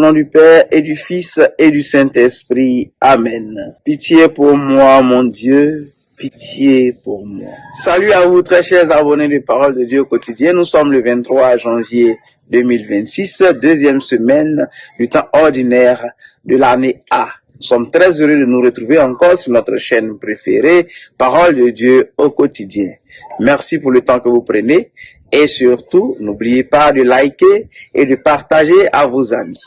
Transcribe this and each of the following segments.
nom du Père et du Fils et du Saint-Esprit. Amen. Pitié pour moi, mon Dieu. Pitié pour moi. Salut à vous, très chers abonnés de Parole de Dieu quotidien. Nous sommes le 23 janvier 2026, deuxième semaine du temps ordinaire de l'année A. Nous sommes très heureux de nous retrouver encore sur notre chaîne préférée, Parole de Dieu au quotidien. Merci pour le temps que vous prenez et surtout, n'oubliez pas de liker et de partager à vos amis.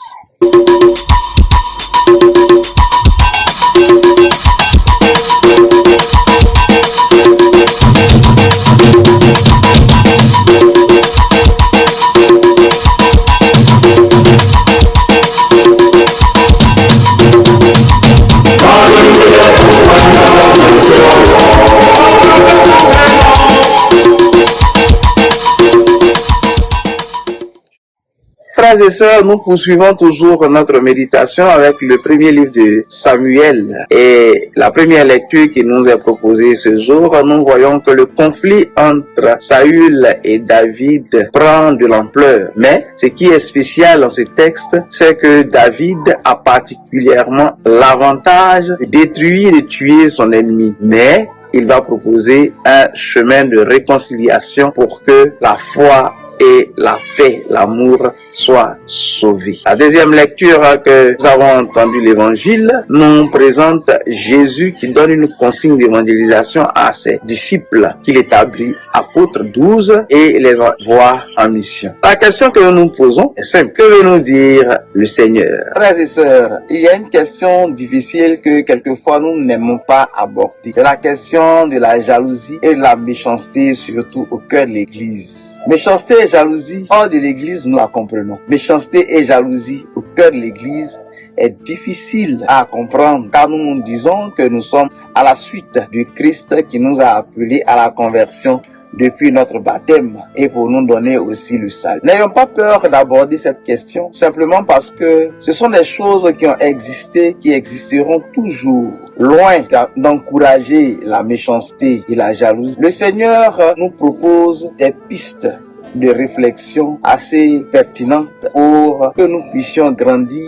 Frères et sœurs, nous poursuivons toujours notre méditation avec le premier livre de Samuel. Et la première lecture qui nous est proposée ce jour, nous voyons que le conflit entre Saül et David prend de l'ampleur. Mais ce qui est spécial dans ce texte, c'est que David a particulièrement l'avantage de détruire et de tuer son ennemi. Mais il va proposer un chemin de réconciliation pour que la foi et la paix, l'amour soient sauvés. La deuxième lecture que nous avons entendu l'évangile nous présente Jésus qui donne une consigne d'évangélisation à ses disciples qu'il établit apôtres 12 et les envoie en mission. La question que nous nous posons est simple. Que veut nous dire le Seigneur? Frères et sœurs, il y a une question difficile que quelquefois nous n'aimons pas aborder. C'est la question de la jalousie et de la méchanceté, surtout au cœur de l'Église. Méchanceté et jalousie, hors de l'église, nous la comprenons. Méchanceté et jalousie au cœur de l'église est difficile à comprendre car nous disons que nous sommes à la suite du Christ qui nous a appelés à la conversion depuis notre baptême et pour nous donner aussi le salut. N'ayons pas peur d'aborder cette question simplement parce que ce sont des choses qui ont existé, qui existeront toujours. Loin d'encourager la méchanceté et la jalousie, le Seigneur nous propose des pistes de réflexion assez pertinentes pour que nous puissions grandir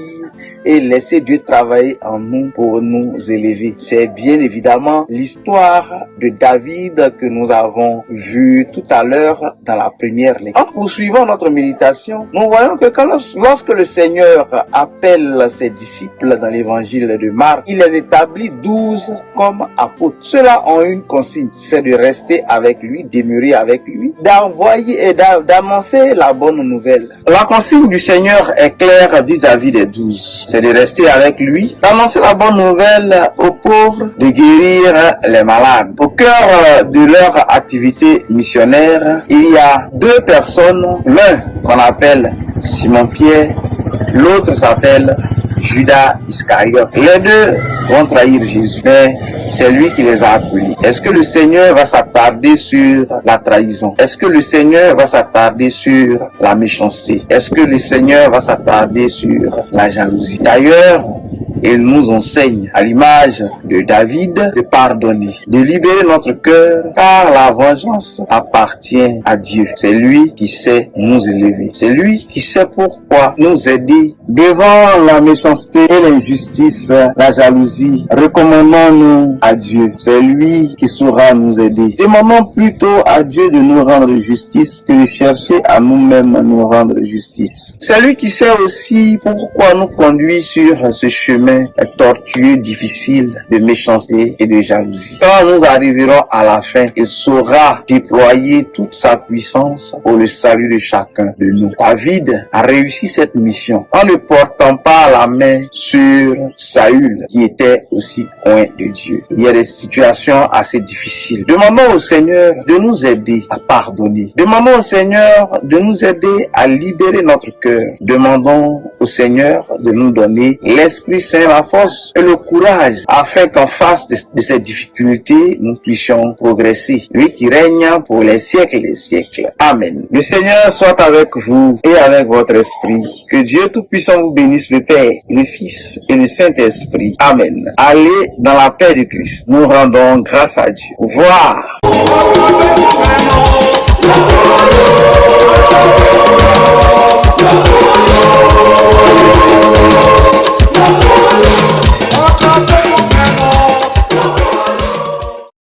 et laisser Dieu travailler en nous pour nous élever. C'est bien évidemment l'histoire de David que nous avons vue tout à l'heure dans la première lecture. En poursuivant notre méditation, nous voyons que lorsque le Seigneur appelle ses disciples dans l'évangile de Marc, il les établit 12 comme apôtres. Ceux-là ont une consigne, c'est de rester avec lui, demeurer avec lui, d'envoyer et d'annoncer la bonne nouvelle. La consigne du Seigneur est claire vis-à-vis des 12. C'est de rester avec lui, d'annoncer la bonne nouvelle aux pauvres, de guérir les malades. Au cœur de leur activité missionnaire, il y a deux personnes, l'un qu'on appelle Simon-Pierre, l'autre s'appelle Judas Iscariote. Les deux vont trahir Jésus, mais c'est lui qui les a appelés. Est-ce que le Seigneur va s'attarder sur la trahison? Est-ce que le Seigneur va s'attarder sur la méchanceté? Est-ce que le Seigneur va s'attarder sur la jalousie? D'ailleurs, il nous enseigne, à l'image de David, de pardonner, de libérer notre cœur, car la vengeance appartient à Dieu. C'est lui qui sait nous élever. C'est lui qui sait pourquoi nous aider devant la méchanceté et l'injustice, la jalousie. Recommandons-nous à Dieu. C'est lui qui saura nous aider. Demandons plutôt à Dieu de nous rendre justice que de chercher à nous-mêmes nous rendre justice. C'est lui qui sait aussi pourquoi nous conduit sur ce chemin tortueux, difficile de méchanceté et de jalousie. Quand nous arriverons à la fin, il saura déployer toute sa puissance pour le salut de chacun de nous. David a réussi cette mission en ne portant pas la main sur Saül, qui était aussi loin de Dieu. Il y a des situations assez difficiles. Demandons au Seigneur de nous aider à pardonner. Demandons au Seigneur de nous aider à libérer notre cœur. Demandons au Seigneur de nous donner l'Esprit Saint, la force et le courage afin qu'en face de ces difficultés, nous puissions progresser. Lui qui règne pour les siècles et les siècles. Amen. Le Seigneur soit avec vous et avec votre esprit. Que Dieu Tout-Puissant vous bénisse, le Père, le Fils et le Saint-Esprit. Amen. Allez dans la paix du Christ. Nous rendons grâce à Dieu. Au revoir.